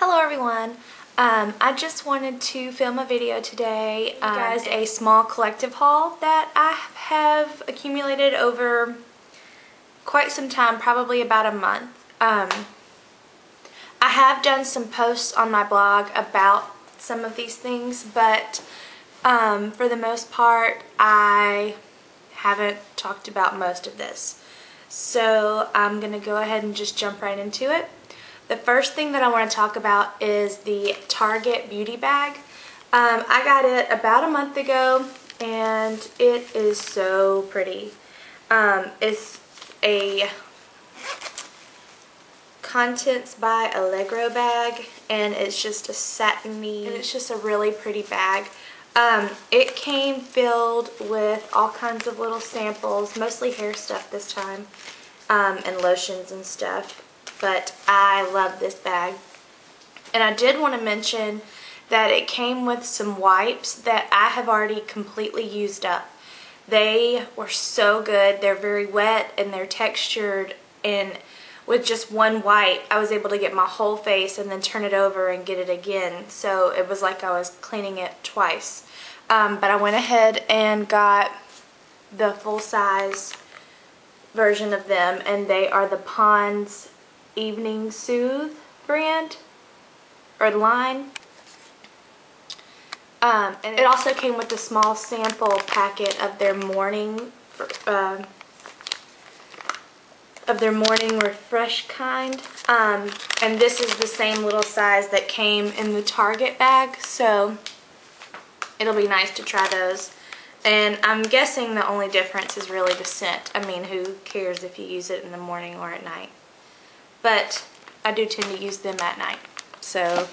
Hello everyone. I just wanted to film a video today, guys, a small collective haul that I have accumulated over quite some time, probably about a month. I have done some posts on my blog about some of these things, but for the most part I haven't talked about most of this. So I'm going to go ahead and just jump right into it. The first thing that I want to talk about is the Target beauty bag. I got it about a month ago and it is so pretty. It's a Contents by Allegro bag, and it's just a satiny, and it's just a really pretty bag. It came filled with all kinds of little samples, mostly hair stuff this time, and lotions and stuff. But I love this bag. And I did want to mention that it came with some wipes that I have already completely used up. They were so good. They're very wet and they're textured, and with just one wipe I was able to get my whole face and then turn it over and get it again. So it was like I was cleaning it twice. But I went ahead and got the full-size version of them, and they are the Pond's Evening Soothe brand or line. And it also came with a small sample packet of their morning refresh kind. And this is the same little size that came in the Target bag, so it'll be nice to try those. And I'm guessing the only difference is really the scent. I mean, who cares if you use it in the morning or at night? But I do tend to use them at night. So,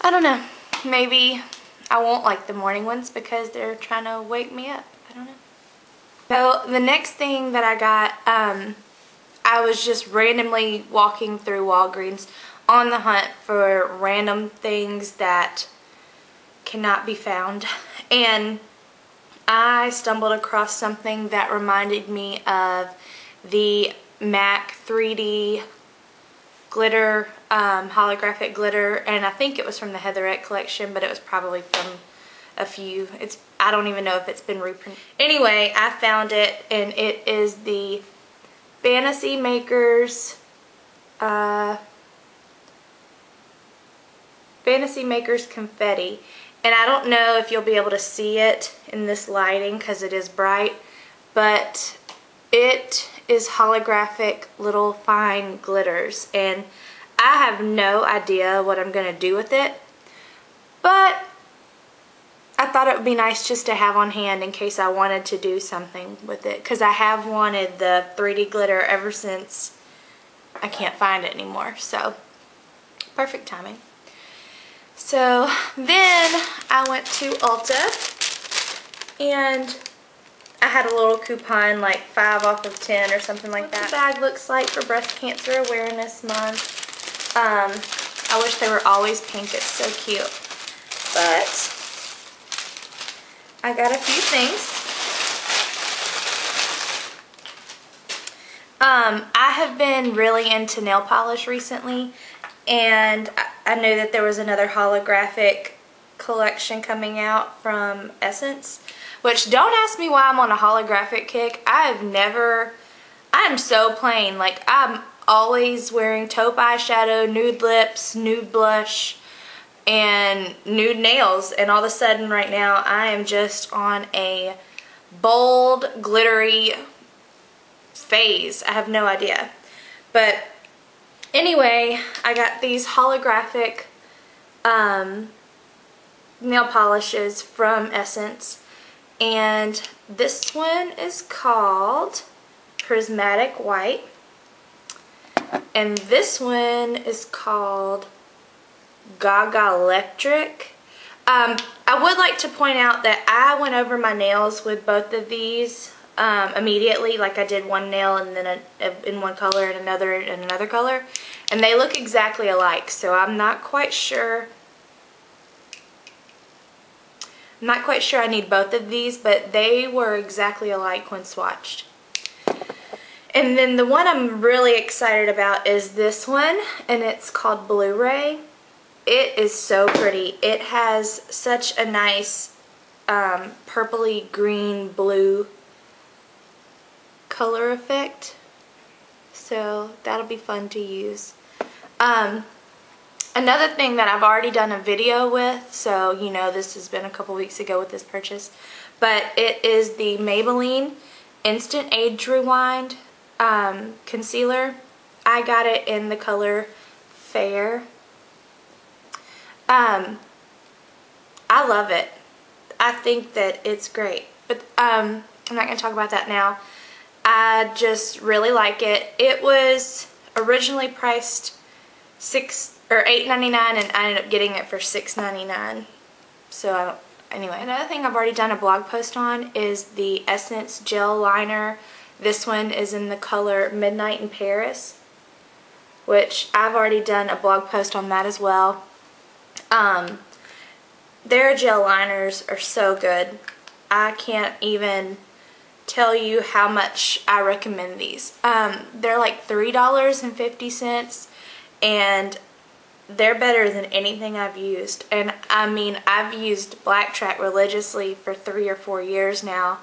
I don't know. Maybe I won't like the morning ones because they're trying to wake me up. I don't know. So, the next thing that I got, I was just randomly walking through Walgreens on the hunt for random things that cannot be found. And I stumbled across something that reminded me of the MAC 3D glitter, holographic glitter, and I think it was from the Heatherette collection, but it was probably from a few. I don't even know if it's been reprinted. Anyway, I found it, and it is the Fantasy Makers confetti. And I don't know if you'll be able to see it in this lighting because it is bright, but it is holographic little fine glitters, and I have no idea what I'm going to do with it, but I thought it would be nice just to have on hand in case I wanted to do something with it, because I have wanted the 3D glitter ever since I can't find it anymore. So perfect timing. So then I went to Ulta, and I had a little coupon, like 5 off of 10 or something like that. What the bag looks like for Breast Cancer Awareness Month. I wish they were always pink. It's so cute. But I got a few things. I have been really into nail polish recently, and I know that there was another holographic collection coming out from Essence, which, don't ask me why I'm on a holographic kick. I'm so plain. Like, I'm always wearing taupe eyeshadow, nude lips, nude blush, and nude nails, and all of a sudden right now I am just on a bold, glittery phase. I have no idea. But anyway, I got these holographic nail polishes from Essence, and this one is called Prismatic White, and this one is called Gaga Electric. I would like to point out that I went over my nails with both of these immediately. Like, I did one nail and then in one color and another in another color, and they look exactly alike. So I'm not quite sure I need both of these, but they were exactly alike when swatched. And then the one I'm really excited about is this one, and it's called Bluray. It is so pretty. It has such a nice purpley green blue color effect. So that'll be fun to use. Another thing that I've already done a video with, so you know this has been a couple weeks ago with this purchase, but it is the Maybelline Instant Age Rewind concealer. I got it in the color Fair. I love it. I think that it's great, but I'm not going to talk about that now. I just really like it. It was originally priced $8.99 and I ended up getting it for $6.99. So anyway, another thing I've already done a blog post on is the Essence Gel Liner. This one is in the color Midnight in Paris, which I've already done a blog post on that as well. Their gel liners are so good. I can't even tell you how much I recommend these. They're like $3.50 and they're better than anything I've used. And I mean, I've used Black Track religiously for 3 or 4 years now,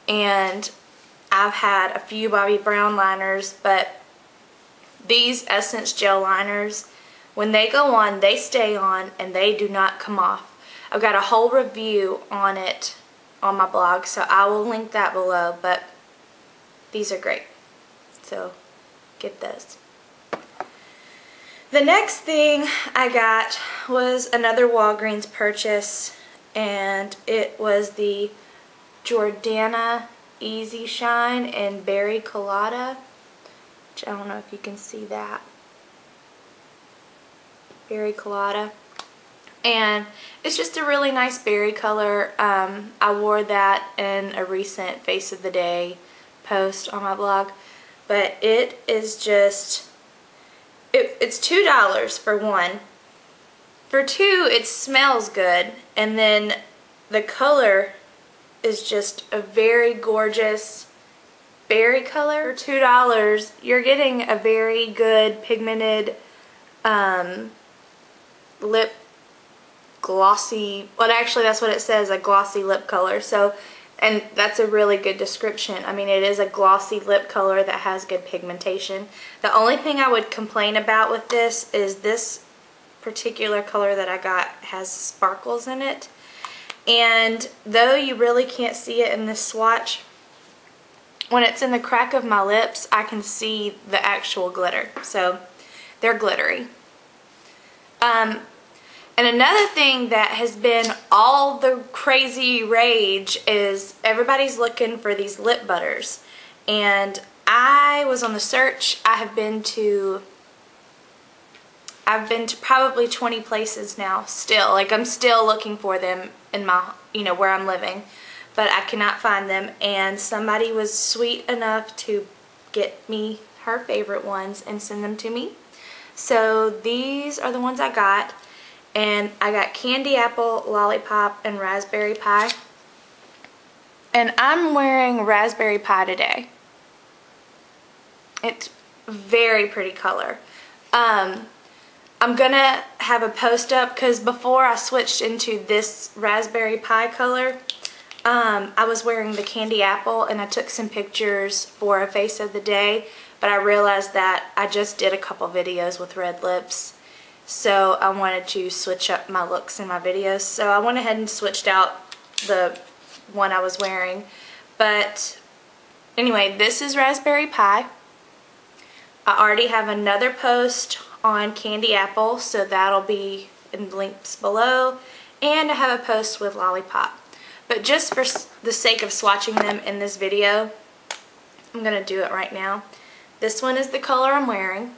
and I've had a few Bobbi Brown liners, but these Essence gel liners, when they go on, they stay on and they do not come off. I've got a whole review on it on my blog, so I will link that below, but these are great. So get those. The next thing I got was another Walgreens purchase, and it was the Jordana Easy Shine in Berry Colada, which I don't know if you can see that. Berry Colada. And it's just a really nice berry color. I wore that in a recent Face of the Day post on my blog, but it is just, it's $2 for one. For two, it smells good, and then the color is just a very gorgeous berry color. For $2, you're getting a very good pigmented lip glossy, well actually that's what it says, a glossy lip color. So, and that's a really good description. I mean, it is a glossy lip color that has good pigmentation. The only thing I would complain about with this is this particular color that I got has sparkles in it. And though you really can't see it in this swatch, when it's in the crack of my lips, I can see the actual glitter. So they're glittery. And another thing that has been all the crazy rage is everybody's looking for these lip butters. And I was on the search. I've been to probably 20 places now still. Like, I'm still looking for them in my, where I'm living. But I cannot find them. And somebody was sweet enough to get me her favorite ones and send them to me. So these are the ones I got. And I got Candy Apple, Lollipop, and Raspberry Pie. And I'm wearing Raspberry Pie today. It's a very pretty color. I'm gonna have a post up because before I switched into this Raspberry Pie color, I was wearing the Candy Apple, and I took some pictures for a Face of the Day, but I realized that I just did a couple videos with red lips. So I wanted to switch up my looks in my videos. So I went ahead and switched out the one I was wearing. But anyway, this is Raspberry Pie. I already have another post on Candy Apple, so that'll be in the links below. And I have a post with Lollipop. But just for the sake of swatching them in this video, I'm going to do it right now. This one is the color I'm wearing.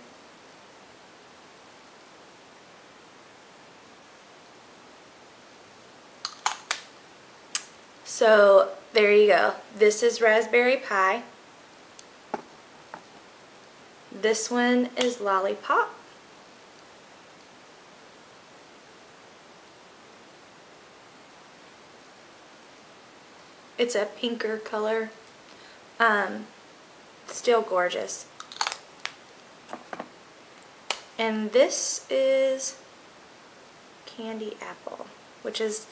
So there you go. This is Raspberry Pie. This one is Lollipop. It's a pinker color. Still gorgeous. And this is Candy Apple, which is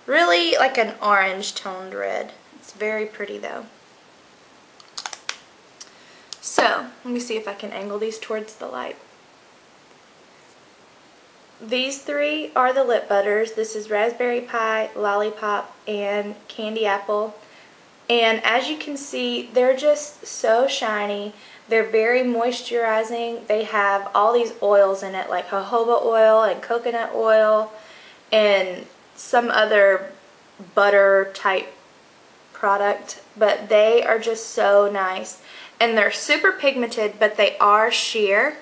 really like an orange toned red. It's very pretty though. So, let me see if I can angle these towards the light. These three are the lip butters. This is Raspberry Pie, Lollipop, and Candy Apple. And as you can see, they're just so shiny. They're very moisturizing. They have all these oils in it, like jojoba oil and coconut oil and some other butter type product. But they are just so nice. And they're super pigmented, but they are sheer-ish.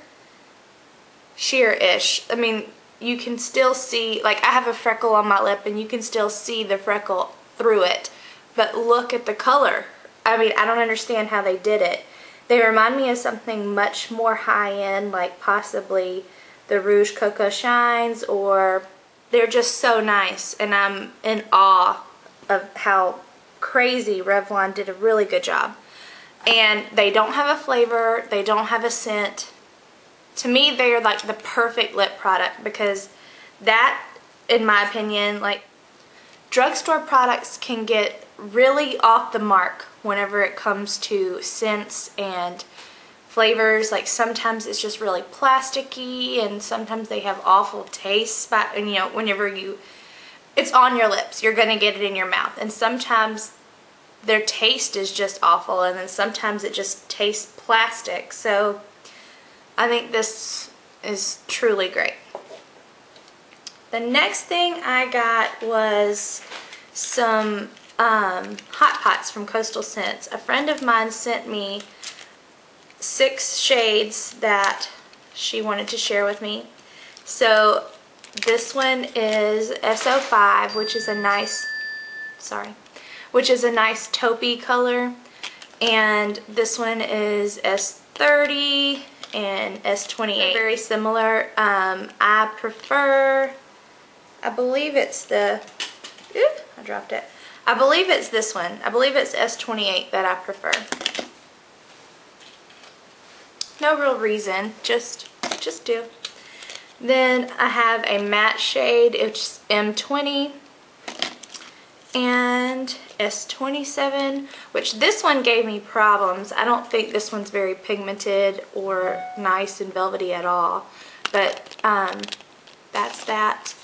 I mean, you can still see, like I have a freckle on my lip and you can still see the freckle through it. But look at the color. I mean, I don't understand how they did it. They remind me of something much more high-end, like possibly the Rouge Coco Shines, or they're just so nice. And I'm in awe of how crazy Revlon did a really good job. And they don't have a flavor. They don't have a scent. To me, they are like the perfect lip product because that, in my opinion, like drugstore products can get really off the mark whenever it comes to scents and flavors. Like sometimes it's just really plasticky and sometimes they have awful tastes. And you know, whenever it's on your lips, you're gonna get it in your mouth. And sometimes their taste is just awful, and then sometimes it just tastes plastic. So I think this is truly great. The next thing I got was some Hot Pots from Coastal Scents. A friend of mine sent me 6 shades that she wanted to share with me. So this one is SO5, which is a nice, taupey color. And this one is S30 and S28. They're very similar. I prefer, I believe it's the, I dropped it. I believe it's this one. I believe it's S28 that I prefer. No real reason, just do. Then I have a matte shade, it's M20 and S27, which this one gave me problems. I don't think this one's very pigmented or nice and velvety at all, but that's that.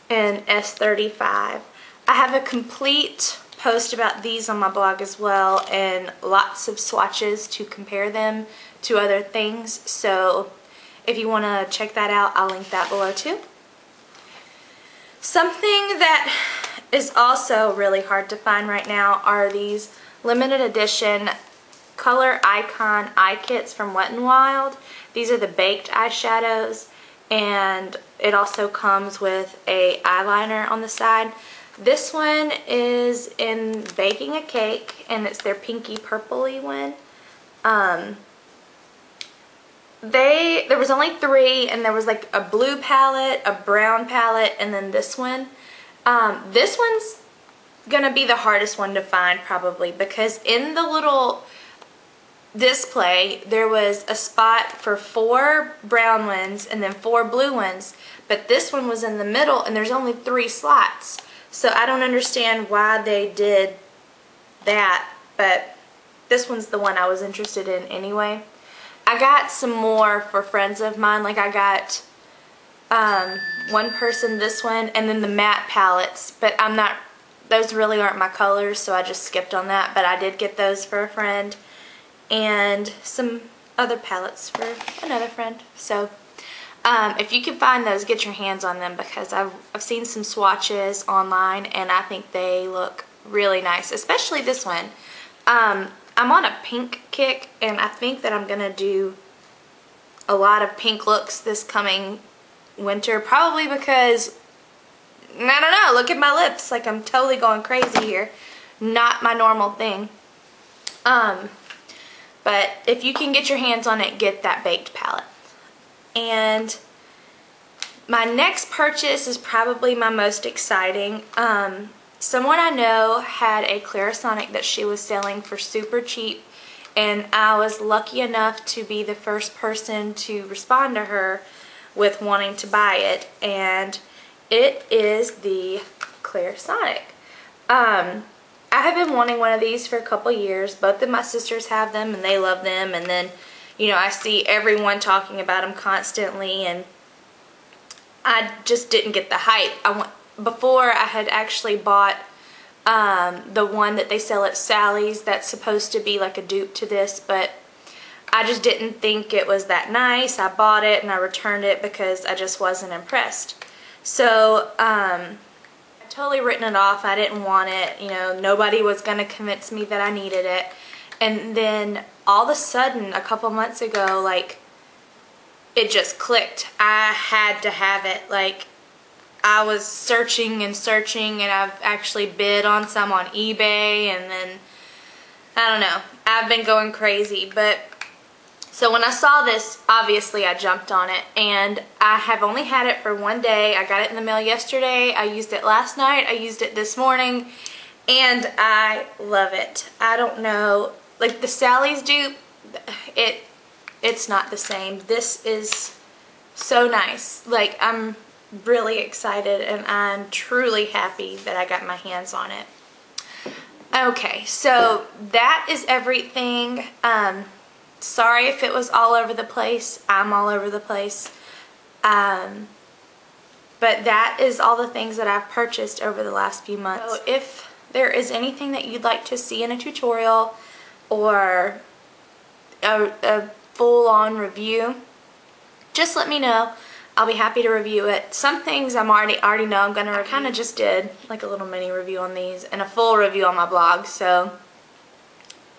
And S35. I have a complete post about these on my blog as well, and lots of swatches to compare them to other things. So if you want to check that out, I'll link that below too. Something that is also really hard to find right now are these limited edition Color Icon eye kits from Wet n Wild. These are the baked eyeshadows, and it also comes with a eyeliner on the side. This one is in Baking a Cake, and it's their pinky purpley one. There was only 3, and there was like a blue palette, a brown palette, and then this one. This one's gonna be the hardest one to find probably, because in the little display there was a spot for 4 brown ones and then 4 blue ones, but this one was in the middle and there's only 3 slots. So I don't understand why they did that, but this one's the one I was interested in anyway. I got some more for friends of mine, like I got one person this one, and then the matte palettes, but those really aren't my colors, so I just skipped on that, but I did get those for a friend, and some other palettes for another friend. So if you can find those, get your hands on them, because I've seen some swatches online and I think they look really nice, especially this one. I'm on a pink kick, and I think that I'm gonna do a lot of pink looks this coming winter, probably because, I don't know, look at my lips, like I'm totally going crazy here. Not my normal thing. But if you can get your hands on it, get that baked palette. And my next purchase is probably my most exciting. Someone I know had a Larisonic that she was selling for super cheap and I was lucky enough to be the first person to respond to her with wanting to buy it, and it is the Larisonic. I have been wanting one of these for a couple years. Both of my sisters have them and they love them, and then, you know, I see everyone talking about them constantly, and I just didn't get the hype. Before I had actually bought the one that they sell at Sally's that's supposed to be like a dupe to this, but I just didn't think it was that nice. I bought it and I returned it because I just wasn't impressed. So I totally written it off. I didn't want it. You know, nobody was going to convince me that I needed it. And then all of a sudden, a couple months ago, like, it just clicked. I had to have it. Like, I was searching and searching, and I've actually bid on some on eBay, and then, I don't know, I've been going crazy. But so when I saw this, obviously I jumped on it, and I have only had it for one day. I got it in the mail yesterday. I used it last night. I used it this morning, and I love it. I don't know, like the Sally's dupe, it's not the same. This is so nice. Like, I'm really excited, and I'm truly happy that I got my hands on it. Okay, so that is everything. Sorry if it was all over the place. I'm all over the place. But that is all the things that I've purchased over the last few months. So if there is anything that you'd like to see in a tutorial or a full-on review, just let me know. I'll be happy to review it. Some things I already know I'm gonna review. I kind of just did like a little mini review on these and a full review on my blog. So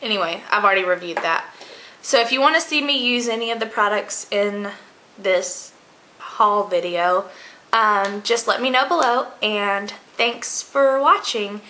anyway, I've already reviewed that. So if you want to see me use any of the products in this haul video, just let me know below, and thanks for watching.